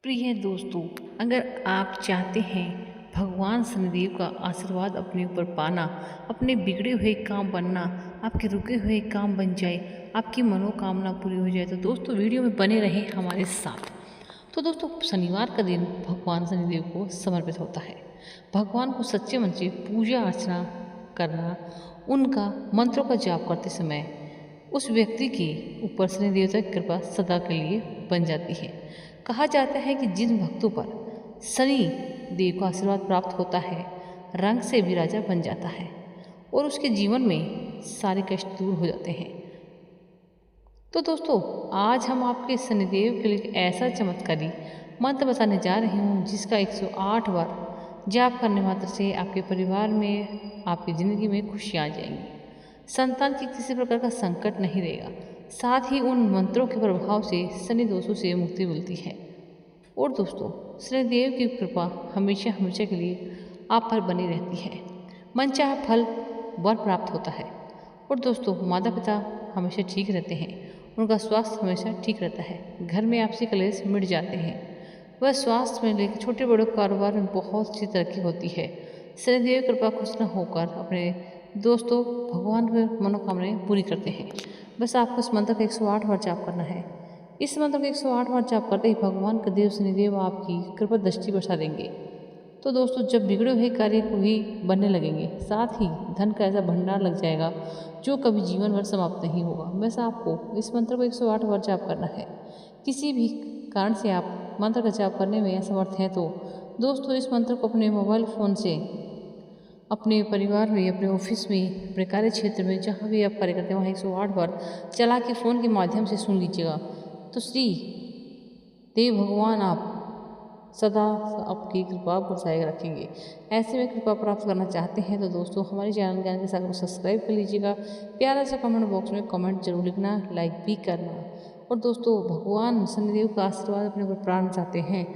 प्रिय दोस्तों, अगर आप चाहते हैं भगवान शनिदेव का आशीर्वाद अपने ऊपर पाना, अपने बिगड़े हुए काम बनना, आपके रुके हुए काम बन जाए, आपकी मनोकामना पूरी हो जाए, तो दोस्तों वीडियो में बने रहें हमारे साथ। तो दोस्तों, शनिवार का दिन भगवान शनिदेव को समर्पित होता है। भगवान को सच्चे मन से पूजा अर्चना करना, उनका मंत्रों का जाप करते समय उस व्यक्ति के ऊपर शनि देवता की कृपा सदा के लिए बन जाती है। कहा जाता है कि जिन भक्तों पर शनि देव का आशीर्वाद प्राप्त होता है, रंग से भी राजा बन जाता है और उसके जीवन में सारे कष्ट दूर हो जाते हैं। तो दोस्तों, आज हम आपके शनिदेव के लिए ऐसा चमत्कारी मंत्र बताने जा रही हूँ जिसका 108 बार जाप करने मात्र से आपके परिवार में, आपकी ज़िंदगी में खुशियाँ आ जाएंगी। संतान की किसी प्रकार का संकट नहीं रहेगा। साथ ही उन मंत्रों के प्रभाव से शनि दोषों से मुक्ति मिलती है। और दोस्तों, शनिदेव की कृपा हमेशा हमेशा के लिए आप पर बनी रहती है। मनचाहा फल वर प्राप्त होता है। और दोस्तों, माता पिता हमेशा ठीक रहते हैं, उनका स्वास्थ्य हमेशा ठीक रहता है, घर में आपसी कलेश मिट जाते हैं, वह स्वास्थ्य में लेकर छोटे बड़े कारोबार में बहुत अच्छी तरक्की होती है। शनिदेव कृपा खुश न होकर अपने दोस्तों भगवान पर मनोकामनाएं पूरी करते हैं। बस आपको इस मंत्र का 108 बार जाप करना है। इस मंत्र का 108 बार जाप करते ही भगवान का देव शनिदेव आपकी कृपा दृष्टि बरसा देंगे। तो दोस्तों, जब बिगड़े हुए कार्य को ही बनने लगेंगे, साथ ही धन का ऐसा भंडार लग जाएगा जो कभी जीवन भर समाप्त नहीं होगा। बस आपको इस मंत्र को 108 बार जाप करना है। किसी भी कारण से आप मंत्र का जाप करने में असमर्थ हैं तो दोस्तों, इस मंत्र को अपने मोबाइल फ़ोन से अपने परिवार में, अपने ऑफिस में, अपने कार्य क्षेत्र में, जहाँ भी आप कार्य करते हैं वहाँ 108 बार चला के फ़ोन के माध्यम से सुन लीजिएगा। तो श्री देव भगवान आप सदा आपकी कृपा बरसाए रखेंगे। ऐसे में कृपा प्राप्त करना चाहते हैं तो दोस्तों, हमारे चैनल ज्ञान के साथ को सब्सक्राइब कर लीजिएगा। प्यारा सा कमेंट बॉक्स में कमेंट जरूर लिखना, लाइक भी करना। और दोस्तों, भगवान शनिदेव का आशीर्वाद अपने ऊपर प्राप्त चाहते हैं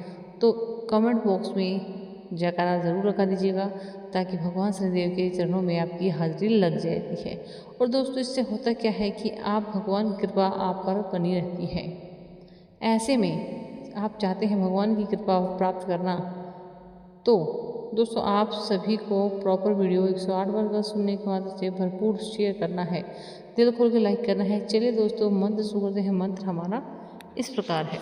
तो कमेंट बॉक्स में जयकारा ज़रूर लगा दीजिएगा ताकि भगवान शनिदेव के चरणों में आपकी हाजिरी लग जाती है। और दोस्तों, इससे होता क्या है कि आप भगवान की कृपा आप पर बनी रहती है। ऐसे में आप चाहते हैं भगवान की कृपा प्राप्त करना तो दोस्तों, आप सभी को प्रॉपर वीडियो 108 बार का सुनने के बाद से भरपूर शेयर करना है, दिल खोल के लाइक करना है। चलिए दोस्तों, मंत्र शुरू करते हैं। मंत्र हमारा इस प्रकार है।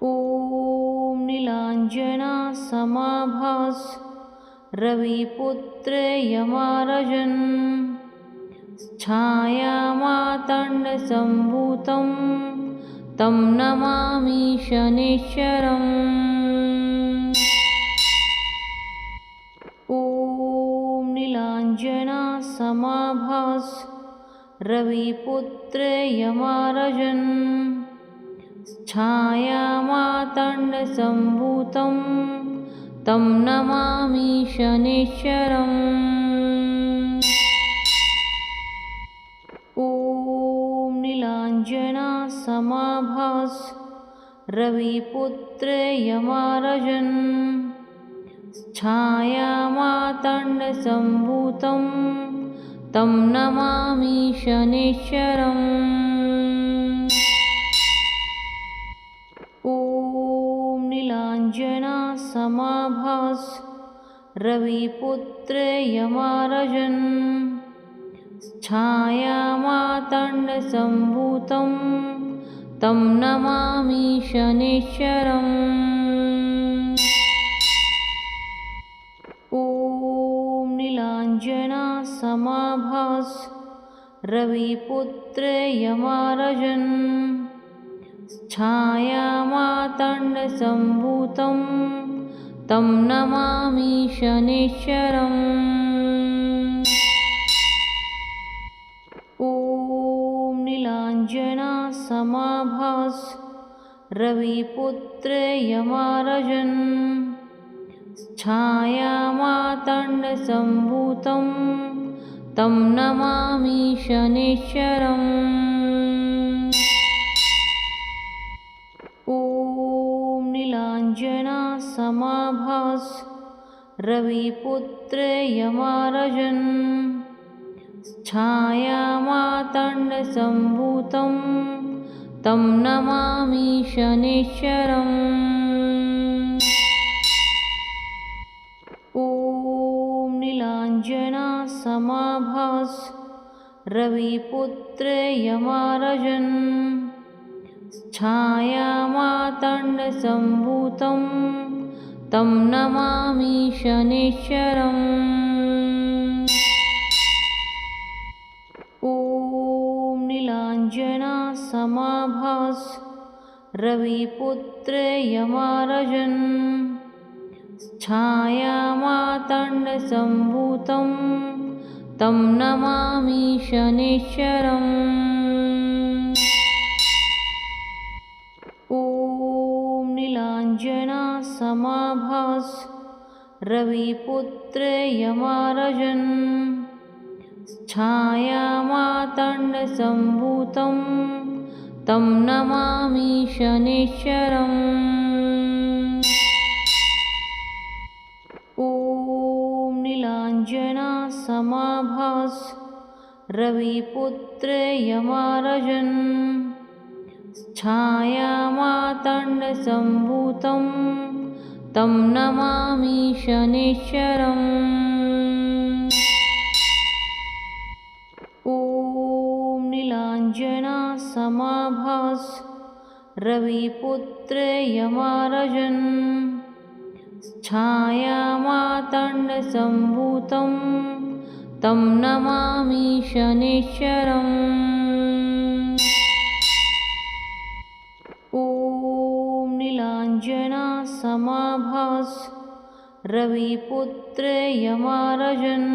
ओम नीलांजना समाभास रविपुत्र यमारजन छाया मातंड संभूतं तं नमामि शनिश्चरम्। ओम नीलांजना समाभास रविपुत्र यमारजन छाया मातंड संभूतं तं नमामि शनिश्चरम्। ओम नीलांजना समाभास रविपुत्र यमारजन छाया मातंड संभूतं तं नमामि शनिश्चरम्। ओम नीलांजना समाभास रविपुत्र यमारजन छाया मातंड संभूतं तं नमामि शनिश्चरम्। ओम नीलांजना समाभास रविपुत्र यमारजन छाया मातंड संभूतं तं नमामि शनिश्चरम्। ओम नीलांजना समाभास रविपुत्र यमारजन छाया मातंड संभूतं तं नमामि शनिश्चरम्। ओम नीलांजना समाभास रविपुत्र यमारजन छाया मातंड संभूतं तं नमामि शनैश्चरम्। ॐ नीलाञ्जनासमाभास रविपुत्र यमारजन् छायामातण्डसम्भूतं तं नमामि शनैश्चरम्। ॐ नीलाञ्जनासमाभास रविपुत्र यमारजन् छायामातण्डसम्भूतं तं नमामि शनैश्चरम्। ॐ नीलाञ्जनासमाभास रविपुत्र यमारजन् छायामातण्डसम्भूतं तं नमामि शनैश्चरम्। ॐ नीलाञ्जनासमाभास रविपुत्र यमारजन् छायामातण्डसम्भूतं तं नमामि शनैश्चरम्। ॐ नीलाञ्जनासमाभास रविपुत्र यमारजन् छायामातण्डसम्भूतं तं नमामि शनैश्चरम्। ॐ नीलाञ्जनासमाभास रविपुत्र यमारजन्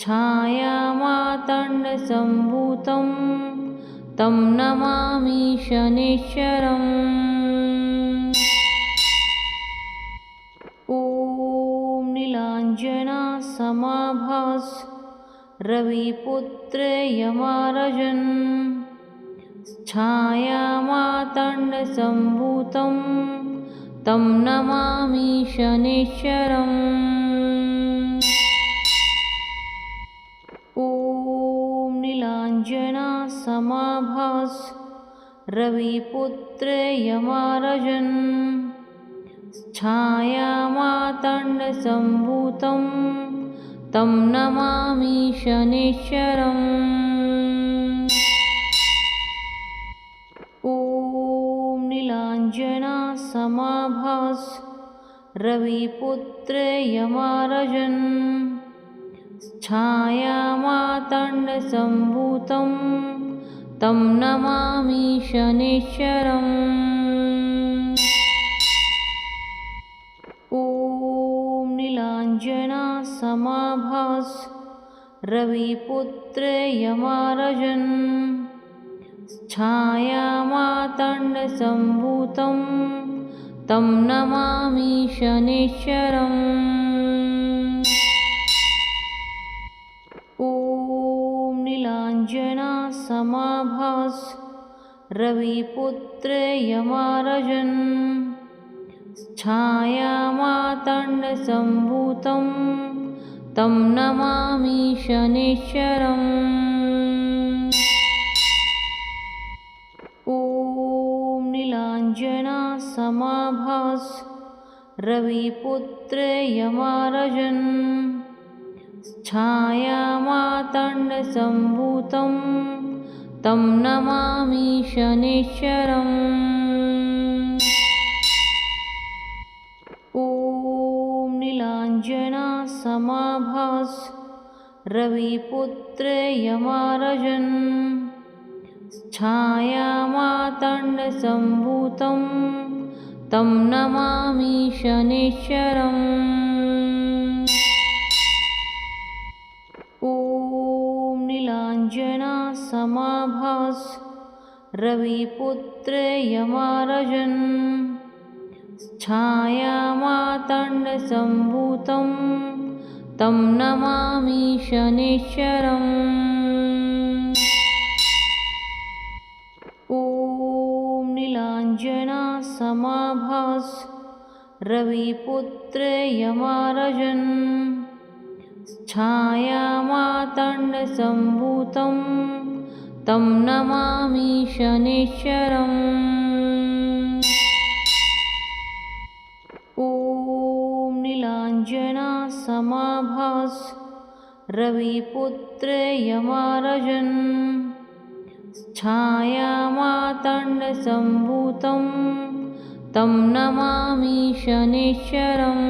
छायामातण्डसम्भूतं तं नमामि शनैश्चरम्। ॐ नीलाञ्जनासमाभास रविपुत्र यमारजन् छायामातण्डसम्भूतं तं नमामि शनैश्चरम्। ॐ नीलाञ्जनासमाभास रविपुत्र यमारजन् छायामातण्डसम्भूतं तं नमामि शनैश्चरम्। ॐ नीलाञ्जनासमाभास रविपुत्र यमारजन् छायामातण्डसम्भूतं तं नमामि शनैश्चरम्। ॐ नीलाञ्जनासमाभास रविपुत्र यमारजन् छायामातण्डसम्भूतं तं नमामि शनैश्चरम्। ॐ नीलाञ्जनासमाभास रविपुत्र यमारजन् छायामातण्डसम्भूतं तं नमामि शनैश्चरम्। ॐ नीलाञ्जनासमाभास रविपुत्र यमारजन् छायामातण्डसम्भूतं तं नमामि शनैश्चरम्। ॐ नीलाञ्जनासमाभास रविपुत्र यमारजन् छायामातण्डसम्भूतं तं नमामि शनैश्चरम्। ॐ नीलाञ्जनासमाभास रविपुत्र यमारजन् छायामातण्डसम्भूतं तं नमामि शनैश्चरम्। ॐ नीलाञ्जनासमाभास रविपुत्र यमारजन् छायामातण्डसम्भूतं तं नमामि शनैश्चरम्। ॐ नीलाञ्जनासमाभास रविपुत्र यमारजन् छायामातण्डसम्भूतं तं नमामि शनैश्चरम्।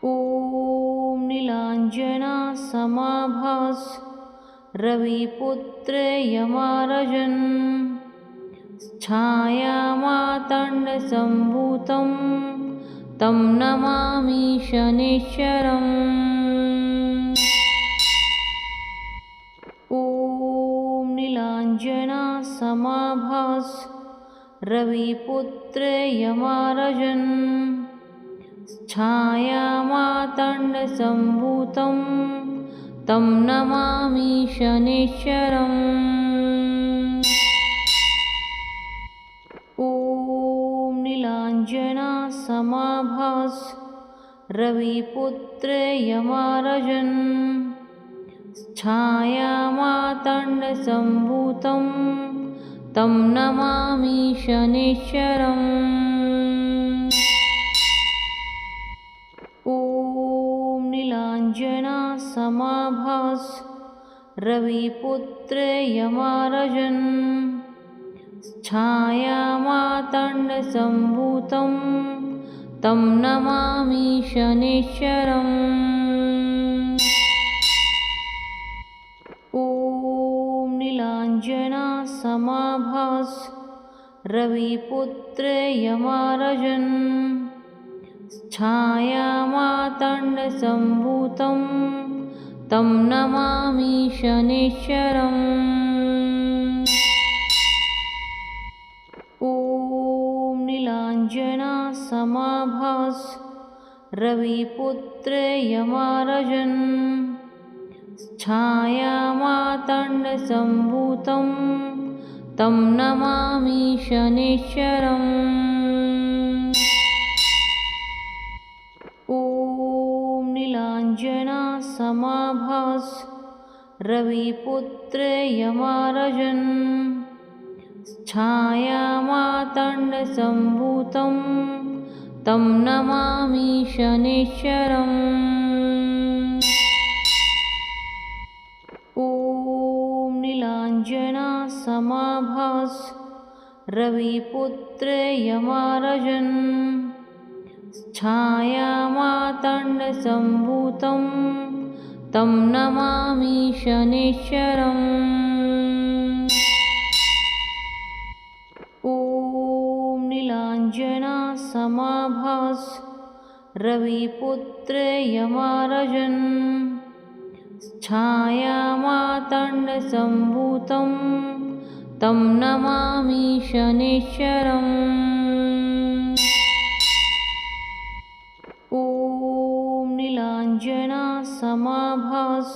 ॐ नीलाञ्जनासमाभास रविपुत्र यमारजन् छायामातण्डसम्भूतं तं नमामि शनैश्चरम्। ॐ नीलाञ्जनासमाभास रविपुत्र यमारजन् छायामातण्डसम्भूतं तं नमामि शनैश्चरम्। ॐ नीलाञ्जनासमाभास रविपुत्र यमारजन् छायामातण्डसम्भूतं तं नमामि शनैश्चरम्। ॐ नीलाञ्जनासमाभास रविपुत्र यमारजन् छायामातण्डसम्भूतं तं नमामि शनैश्चरम्। ॐ नीलाञ्जनासमाभास रविपुत्र यमारजन् छायामातण्डसम्भूतं तं नमामि शनैश्चरम्। ॐ नीलाञ्जनासमाभास रविपुत्र यमारजन् छायामातण्डसम्भूतं तं नमामि शनैश्चरम्। ॐ नीलाञ्जनासमाभास रविपुत्र यमारजन् छायामातण्डसम्भूतं तं नमामि शनैश्चरम्। ॐ नीलाञ्जनासमाभास रविपुत्र यमारजन् छायामातण्डसम्भूतं तं नमामि शनैश्चरम्। ॐ नीलाञ्जनासमाभास रविपुत्र यमारजन् छायामातण्डसम्भूतं तं नमामि शनैश्चरम्। ॐ नीलाञ्जनासमाभास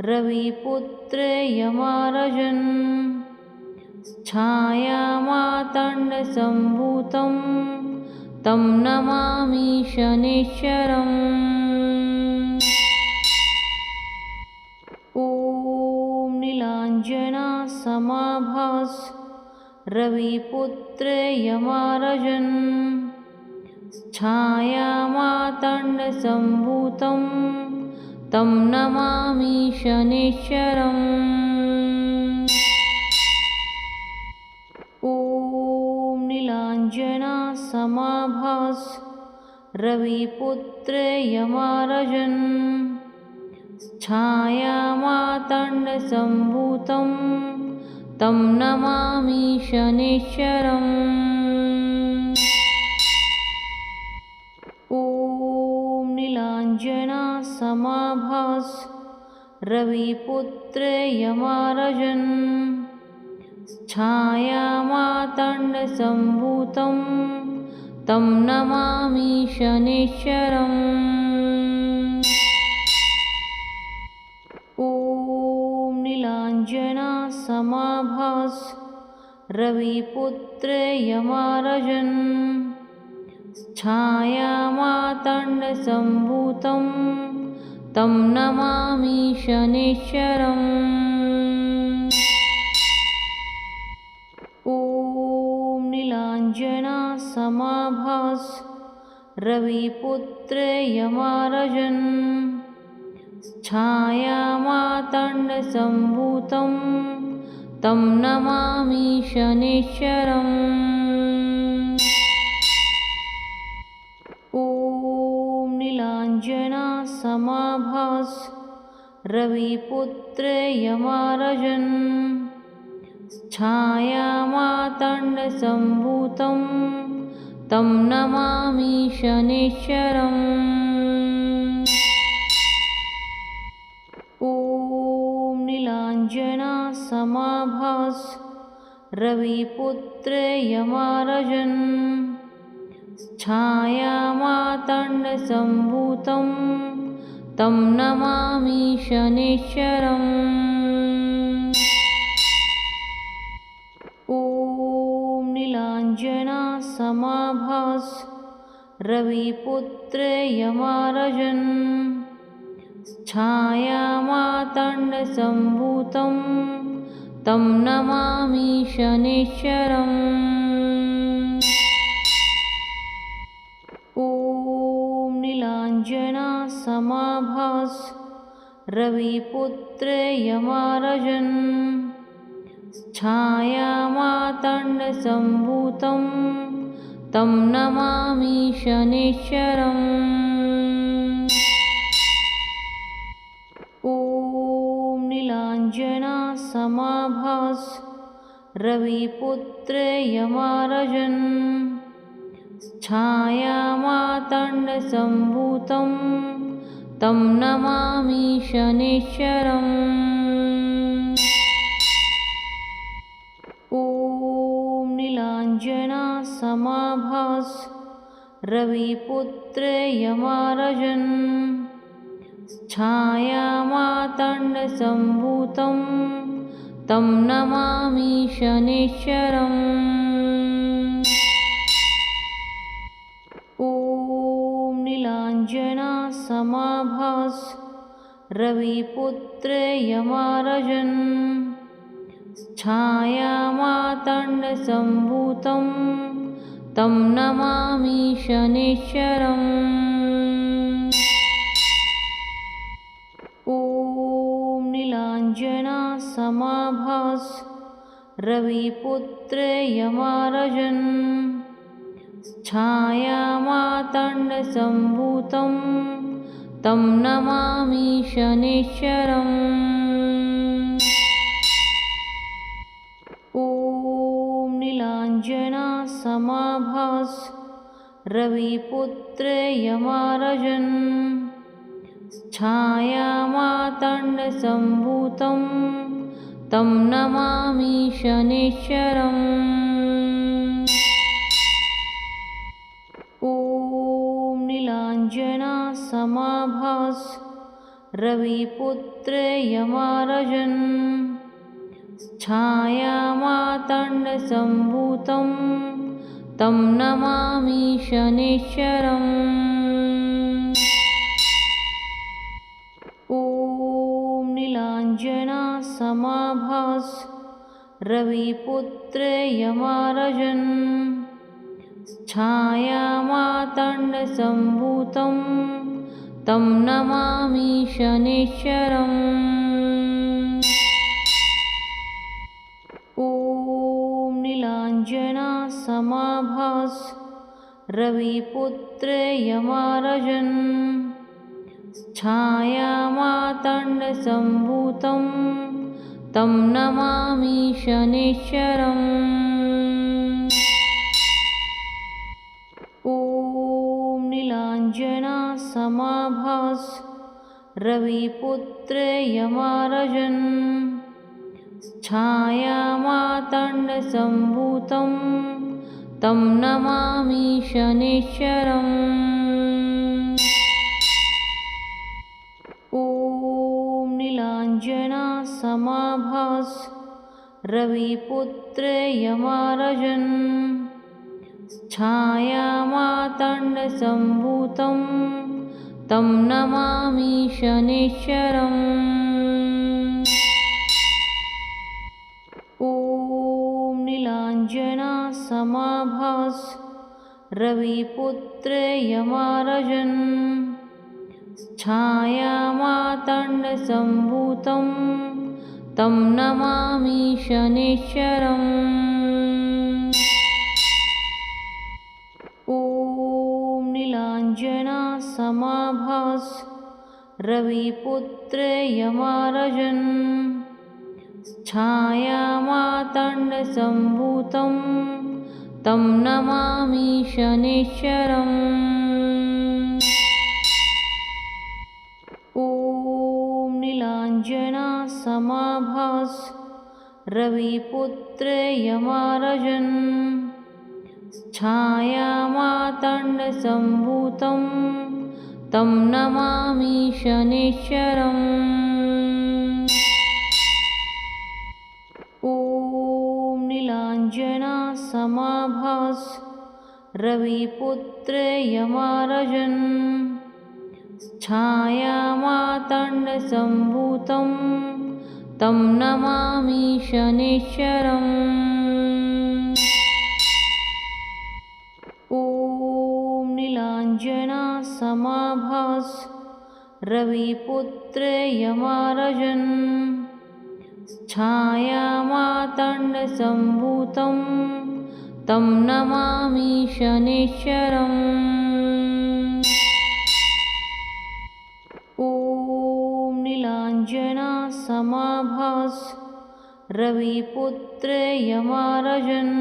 रविपुत्र यमारजन् छायामातण्डसम्भूतं तं नमामि शनैश्चरम्। ॐ नीलाञ्जनासमाभास रविपुत्र यमारजन् छायामातण्डसम्भूतं तं नमामि शनैश्चरम्। ॐ नीलाञ्जनासमाभास रविपुत्र यमारजन् छायामातण्डसम्भूतं तं नमामि शनैश्चरम्। ॐ नीलाञ्जनासमाभास रविपुत्र यमारजन् छायामातण्डसम्भूतं तं नमामि शनैश्चरम्। ॐ नीलाञ्जनासमाभास रविपुत्र यमारजन् छायामातण्डसम्भूतं तं नमामि शनैश्चरम्। ॐ नीलाञ्जनासमाभास रविपुत्र यमारजन् छायामातण्डसम्भूतं तं नमामि शनैश्चरम्। ॐ नीलाञ्जनासमाभास रविपुत्र यमारजन् छायामातण्डसम्भूतं तं नमामि शनैश्चरम्। ॐ नीलाञ्जनासमाभास रविपुत्र यमारजन् छायामातण्डसम्भूतं तं नमामि शनैश्चरम्। ॐ नीलाञ्जनासमाभास रविपुत्र यमारजन् छायामातण्डसम्भूतं तं नमामि शनैश्चरम्। ॐ नीलाञ्जनासमाभास रविपुत्र यमारजन् छायामातण्डसम्भूतं तं नमामि शनैश्चरम्। ॐ नीलाञ्जनासमाभास रविपुत्र यमारजन् छायामातण्डसम्भूतं तं नमामि शनैश्चरम्। ॐ नीलाञ्जनासमाभास रविपुत्र यमारजन् छायामातण्डसम्भूतं तं नमामि शनैश्चरम्। ॐ नीलाञ्जनासमाभास रविपुत्र यमारजन् छायामातण्डसम्भूतं तं नमामि शनैश्चरम्। ॐ नीलाञ्जनासमाभास रविपुत्र यमारजन् छायामातण्डसम्भूतं तं नमामि शनैश्चरम्। ॐ नीलाञ्जनासमाभास रविपुत्र यमारजन् छायामातण्डसम्भूतं तं नमामि शनैश्चरम्। ॐ नीलाञ्जनासमाभास रविपुत्र यमारजन् छायामातण्डसम्भूतं तं नमामि शनैश्चरम्। ॐ नीलाञ्जनासमाभास रविपुत्र यमारजन् छायामातण्डसम्भूतं तं नमामि शनैश्चरम्। ॐ नीलाञ्जनासमाभास रविपुत्र यमारजन् छायामातण्डसम्भूतं तं नमामि शनैश्चरम्। ॐ नीलाञ्जनासमाभास रविपुत्र यमारजन् छायामातण्डसम्भूतं तं नमामि शनैश्चरम्। ॐ नीलाञ्जनासमाभास रविपुत्र यमारजन् छायामातण्डसम्भूतं तं नमामि शनैश्चरम्। ॐ नीलाञ्जनासमाभास रविपुत्र यमारजन् छायामातण्डसम्भूतं तं नमामि शनैश्चरम्। ॐ नीलाञ्जनासमाभास रविपुत्र यमारजन् छायामातण्डसम्भूतं तं नमामि शनैश्चरम्। ॐ नीलाञ्जनासमाभास रविपुत्र यमारजन् छायामातण्डसम्भूतं तं नमामि शनैश्चरम्। ॐ नीलाञ्जनासमाभास रविपुत्र यमारजन् छायामातण्डसम्भूतं तं नमामि शनैश्चरम्। ॐ नीलाञ्जनासमाभास रविपुत्र यमारजन् छायामातण्डसम्भूतं तं नमामि शनैश्चरम्। ॐ नीलाञ्जनासमाभास रविपुत्र यमारजन्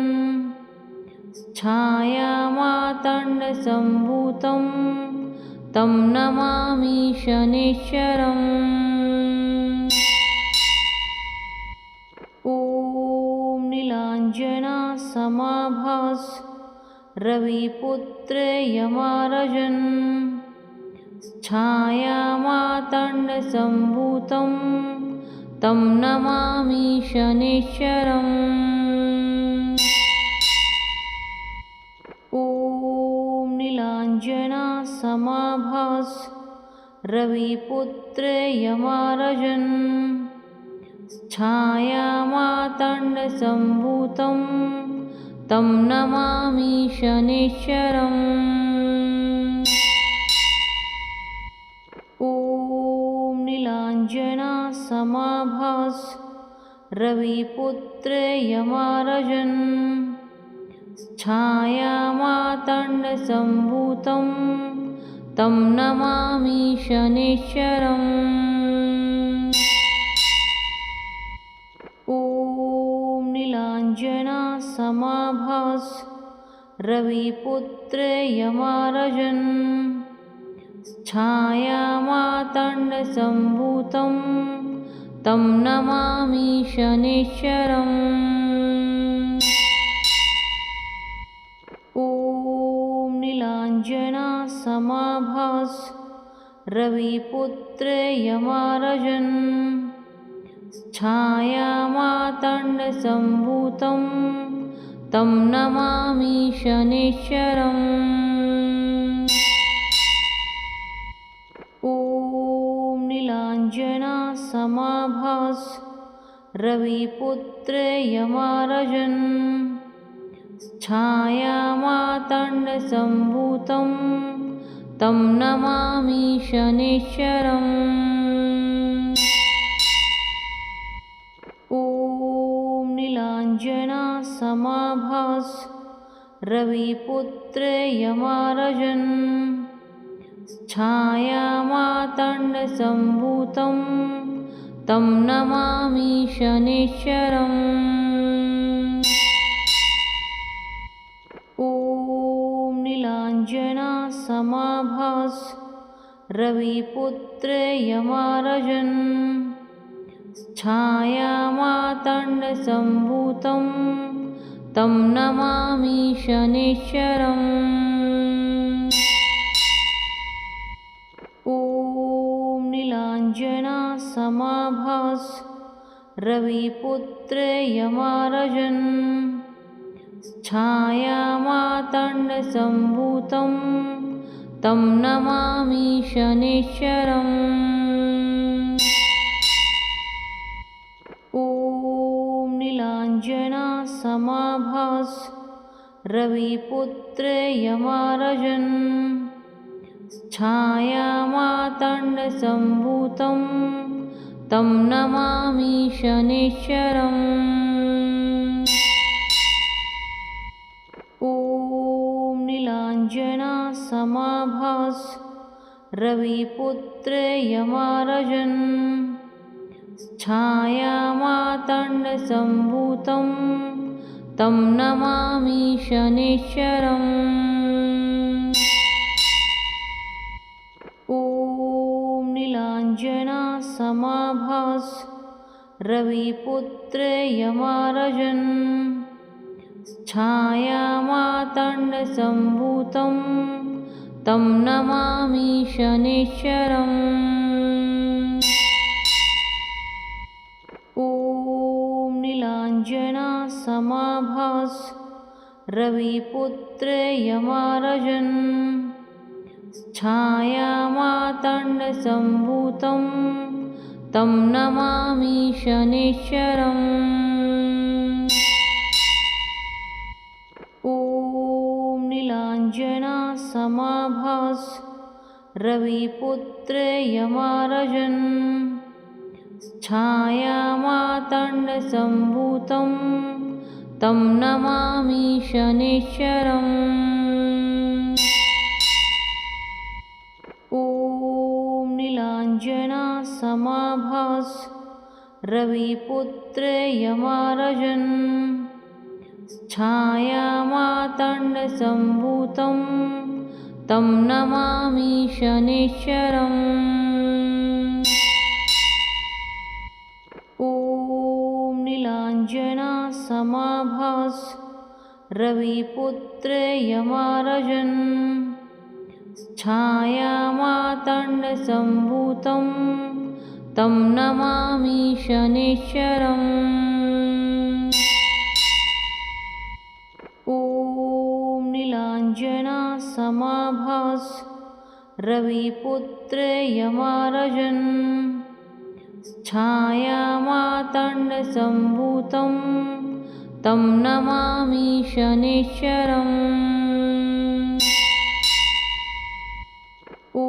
छायामातण्डसम्भूतं तं नमामि शनैश्चरम्। ॐ नीलाञ्जनासमाभास रविपुत्र यमारजन् छायामातण्डसम्भूतं तं नमामि शनैश्चरम्। ॐ नीलाञ्जनासमाभास रविपुत्र यमारजन् छायामातण्डसम्भूतं तं नमामि शनैश्चरम्। ॐ नीलाञ्जनासमाभास रविपुत्र यमारजन् छायामातण्डसम्भूतं तं नमामि शनैश्चरम्। ॐ नीलाञ्जनासमाभास रविपुत्र यमारजन् छायामातण्डसम्भूतं तं नमामि शनैश्चरम्। ॐ नीलाञ्जनासमाभास रविपुत्र यमारजन् छायामातण्डसम्भूतं तं नमामि शनैश्चरम्। ॐ नीलाञ्जनासमाभास रविपुत्र यमारजन् छायामातण्डसम्भूतं तं नमामि शनैश्चरम्। ॐ नीलाञ्जनासमाभास रविपुत्र यमारजन् छायामातण्डसम्भूतं तं नमामि शनैश्चरम्। ॐ नीलाञ्जनासमाभास रविपुत्र यमारजन् छायामातण्डसम्भूतं तं नमामि शनैश्चरम्। ॐ नीलाञ्जनासमाभास रविपुत्र यमारजन् छायामातण्डसम्भूतं तं नमामि शनैश्चरम्। ॐ नीलाञ्जनासमाभास रविपुत्र यमारजन् छायामातण्डसम्भूतं तं नमामि शनैश्चरम्। ॐ नीलाञ्जनासमाभास रविपुत्र यमारजन् छायामातण्डसम्भूतं तं नमामि शनैश्चरम्। ॐ नीलाञ्जनासमाभास रविपुत्र यमारजन् छायामातण्डसम्भूतं तं नमामि शनैश्चरम्। ॐ नीलाञ्जनासमाभास रविपुत्र यमारजन् छायामातण्डसम्भूतं तं नमामि शनैश्चरम्। ॐ नीलाञ्जनासमाभास रविपुत्र यमारजन् छायामातण्डसम्भूतं तं नमामि शनैश्चरम्। ॐ नीलाञ्जनासमाभास रविपुत्र यमारजन् छायामातण्डसम्भूतं तं नमामि शनैश्चरम्। ॐ नीलाञ्जनासमाभास रविपुत्र यमारजन् छायामातण्डसम्भूतं तं नमामि शनैश्चरम्। ॐ नीलाञ्जनासमाभास रविपुत्र यमारजन् छायामातण्डसम्भूतं तं नमामि शनैश्चरम्। ॐ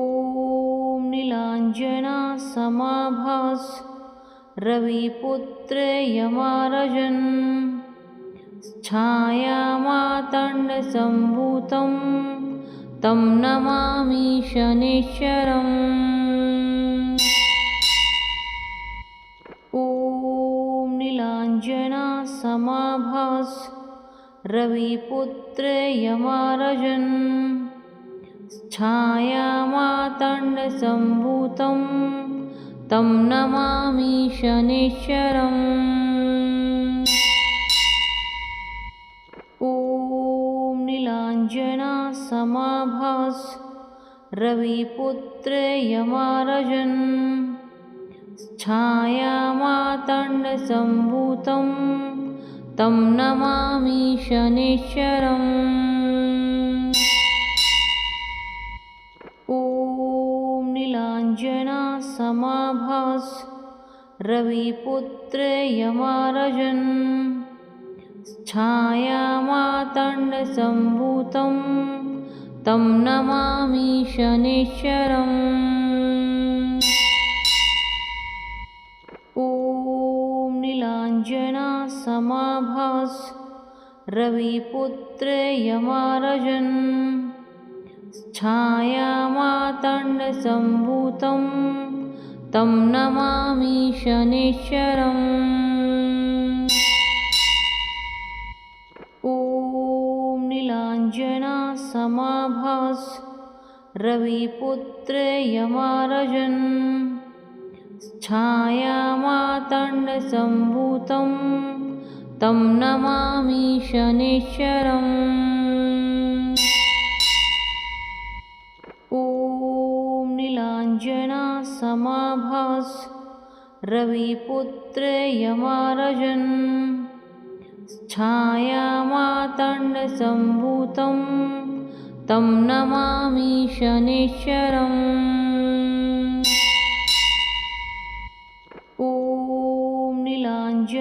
नीलाञ्जनासमाभास रविपुत्र यमारजन् छायामातण्डसम्भूतं तं नमामि शनैश्चरम्। ॐ नीलाञ्जनासमाभास रविपुत्र यमारजन् छायामातण्डसम्भूतं तं नमामि शनैश्चरम्। ॐ नीलाञ्जनासमाभास रविपुत्र यमारजन् छायामातण्डसम्भूतं तं नमामि शनैश्चरम्। ॐ नीलाञ्जनासमाभास रविपुत्र यमारजन् छायामातण्डसम्भूतं तं नमामि शनैश्चरम्। ॐ नीलाञ्जनासमाभास रविपुत्र यमारजन् छायामातण्डसम्भूतं तं नमामि शनैश्चरम्। ॐ नीलाञ्जनासमाभास रविपुत्र यमारजन् छायामातण्डसम्भूतं तं नमामि शनैश्चरम्। ॐ नीलाञ्जनासमाभास रविपुत्र यमारजन् छायामातण्डसम्भूतं तं नमामि शनैश्चरम्। ॐ नीलाञ्जनासमाभास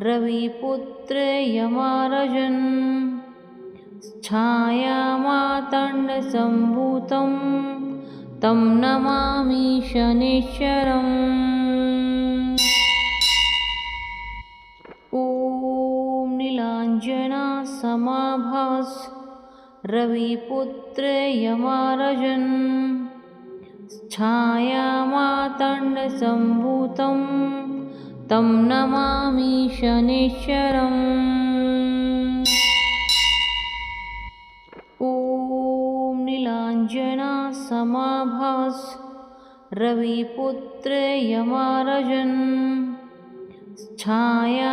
रविपुत्र यमारजन् छायामातण्डसम्भूतं तं नमामि शनैश्चरम्। ॐ नीलाञ्जनासमाभास रविपुत्र यमारजन् छायामातण्डसम्भूतं तं नमामि शनैश्चरम्। ॐ नीलाञ्जनासमाभास रविपुत्र यमारजन् छायामातण्डसम्भूतं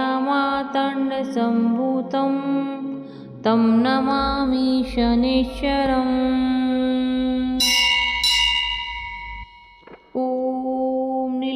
तं नमामि शनैश्चरम्।